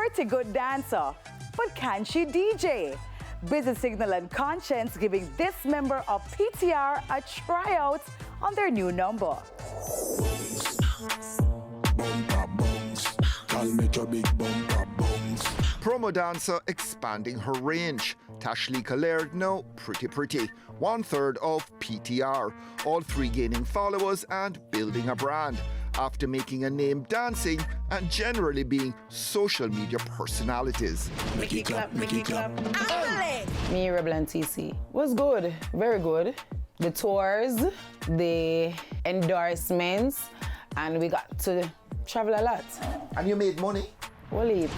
pretty good dancer, but can she DJ? Busy Signal and Conscience giving this member of PTR a tryout on their new number. Promo dancer expanding her range. Tashlika Laird, now Prettii Prettii, 1/3 of PTR, all three gaining followers and building a brand after making a name dancing and generally being social media personalities. Make it clap, make it clap. Me, Rebel and TC was good, very good. The tours, the endorsements, and we got to travel a lot. And you made money? Holy.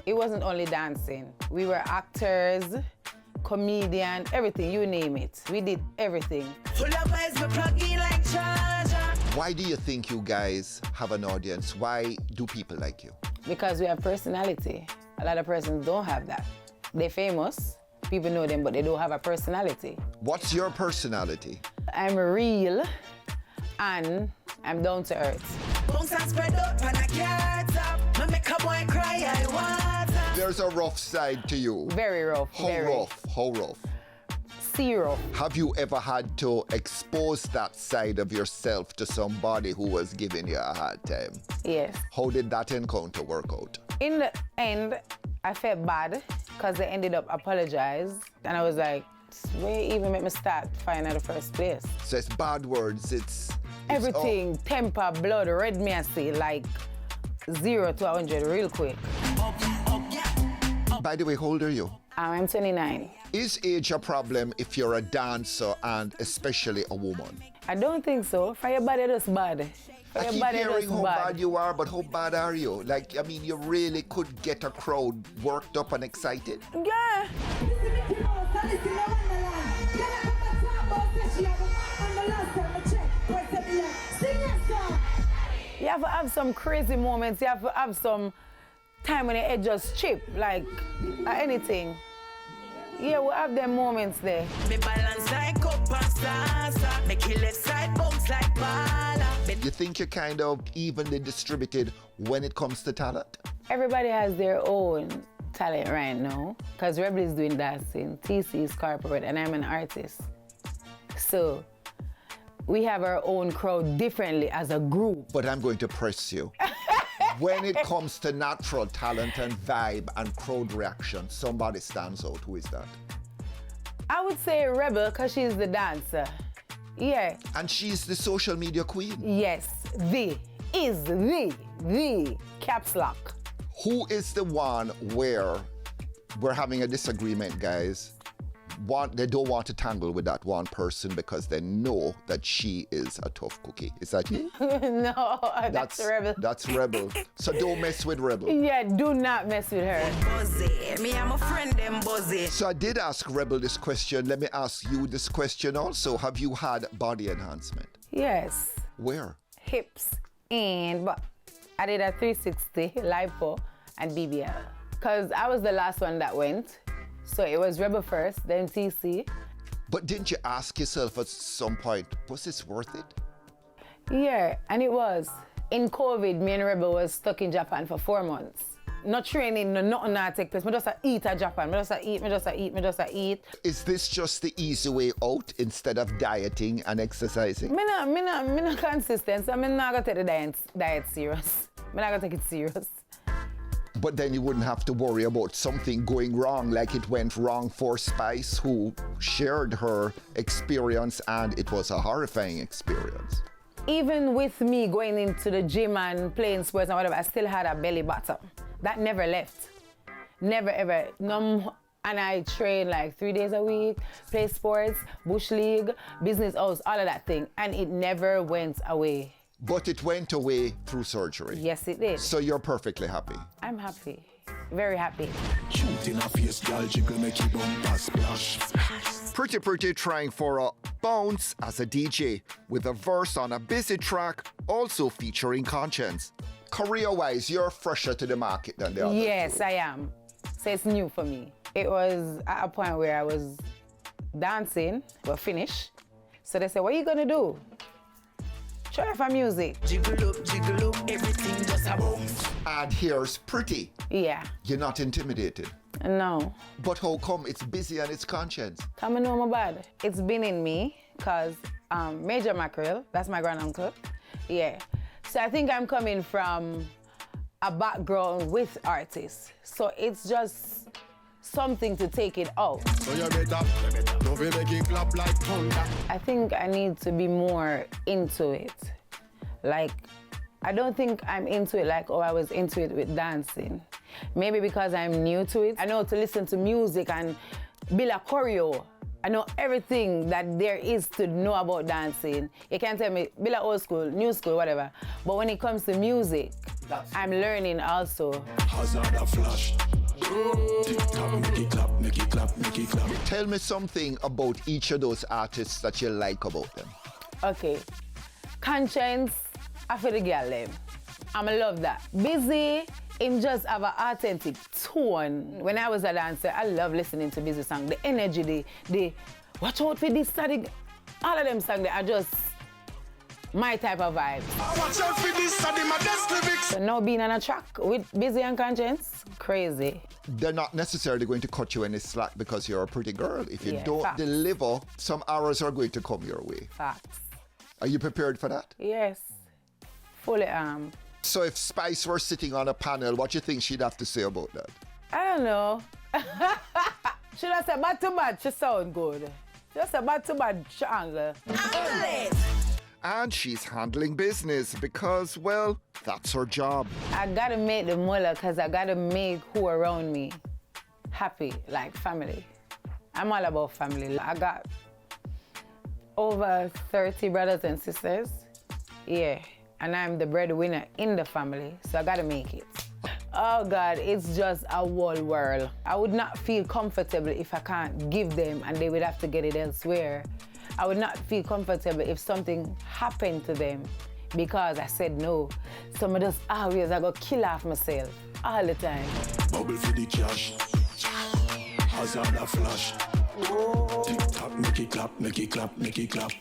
It wasn't only dancing. We were actors, comedian, everything, you name it. We did everything. Why do you think you guys have an audience? Why do people like you? Because we have personality. A lot of persons don't have that. They're famous, people know them, but they don't have a personality. What's your personality? I'm real and I'm down to earth. There's a rough side to you. Very rough. How very. rough? How rough? Zero. Have you ever had to expose that side of yourself to somebody who was giving you a hard time? Yes. How did that encounter work out? In the end, I felt bad because they ended up apologizing. And I was like, where even make me start fighting in the first place? So it's bad words, it's everything, temper, blood, red me, I say, like 0 to 100 real quick. By the way, how old are you? I'm 29. Is age a problem if you're a dancer and especially a woman? I don't think so. For your body, that's bad. For I your keep body, hearing that's how bad. bad you are, but how bad are you? Like, I mean, you really could get a crowd worked up and excited? Yeah. You have to have some crazy moments. You have to have some time when your head just chip, like anything. Yeah, we'll have them moments there. Me balance like up and salsa. Make your left side bounce like bala. You think you're kind of evenly distributed when it comes to talent? Everybody has their own talent right now. Because Rebel is doing dancing, TC is corporate, and I'm an artist. So we have our own crowd differently as a group. But I'm going to press you. When it comes to natural talent and vibe and crowd reaction, somebody stands out. Who is that? I would say Rebel, because she's the dancer. Yeah. And she's the social media queen. Yes, the caps lock. Who is the one where we're having a disagreement, guys? They don't want to tangle with that one person because they know that she is a tough cookie. Is that you? No, that's Rebel. That's Rebel. So don't mess with Rebel. Yeah, do not mess with her. Buzzy. Me and my friend them buzzy. So I did ask Rebel this question. Let me ask you this question also. Have you had body enhancement? Yes. Where? Hips and butt. I did a 360, lipo, and BBL. Because I was the last one that went. So it was Rebel first, then TC. But didn't you ask yourself at some point, was this worth it? Yeah, and it was. In COVID, me and Rebel was stuck in Japan for 4 months. Not training, nothing not take place. I just eat at Japan. I just eat. Is this just the easy way out instead of dieting and exercising? Me not consistent, so I'm not gonna take the diet serious. I'm not gonna take it serious. But then you wouldn't have to worry about something going wrong like it went wrong for Spice, who shared her experience, and it was a horrifying experience. Even with me going into the gym and playing sports and whatever, I still had a belly bottom. That never left. Never ever. No, and I train like 3 days a week, play sports, bush league, business house, all of that thing. And it never went away. But it went away through surgery. Yes, it did. So you're perfectly happy? I'm happy. Very happy. Prettii Prettii trying for a bounce as a DJ with a verse on a busy track, also featuring Conscience. Career-wise, you're fresher to the market than the others. Yes, I am. So it's new for me. It was at a point where I was dancing, but finished. So they said, what are you gonna do? Try for music. Jiggle up, everything just a bounce. And here's Prettii. Yeah. You're not intimidated. No. But how come it's busy and it's conscience? Come and know my bad. It's been in me, because Major Mackerel, that's my granduncle. Yeah. So I think I'm coming from a background with artists. So it's just something to take it out. So you better, don't be making clap like thunder. I think I need to be more into it. Like, I don't think I'm into it like, oh, I was into it with dancing. Maybe because I'm new to it. I know to listen to music and build a choreo. I know everything that there is to know about dancing. You can't tell me, build a old school, new school, whatever. But when it comes to music, I'm learning also. Hazard a flash. Tick-tock, make it clap, make it clap, make it clap. Tell me something about each of those artists that you like about them. Okay. Conscience, I feel the girl them. I'ma love that. Busy, him just have an authentic tone. When I was a dancer, I love listening to Busy songs. The energy, the watch out for this study. All of them songs, they are just my type of vibe. Watch out for this study, my best lyrics. So now being on a track with Busy and Conscience, crazy. They're not necessarily going to cut you any slack because you're a pretty girl. If you don't facts. deliver, some arrows are going to come your way. Facts. Are you prepared for that? Yes, fully am. So if Spice were sitting on a panel, what do you think she'd have to say about that? I don't know. Should I say bad to bad? She sound good. Just a bad to bad angle. And she's handling business because, well, that's her job. I gotta make the mullah because I gotta make who around me happy, like family. I'm all about family. I got over 30 brothers and sisters. Yeah, and I'm the breadwinner in the family, so I gotta make it. Oh God, it's just a whole world. I would not feel comfortable if I can't give them and they would have to get it elsewhere. I would not feel comfortable if something happened to them because I said no. Some of those always I go kill off myself all the time. Bubble for the cash. Hazard a flash. Tick-tock, make it clap, make it clap, make it clap.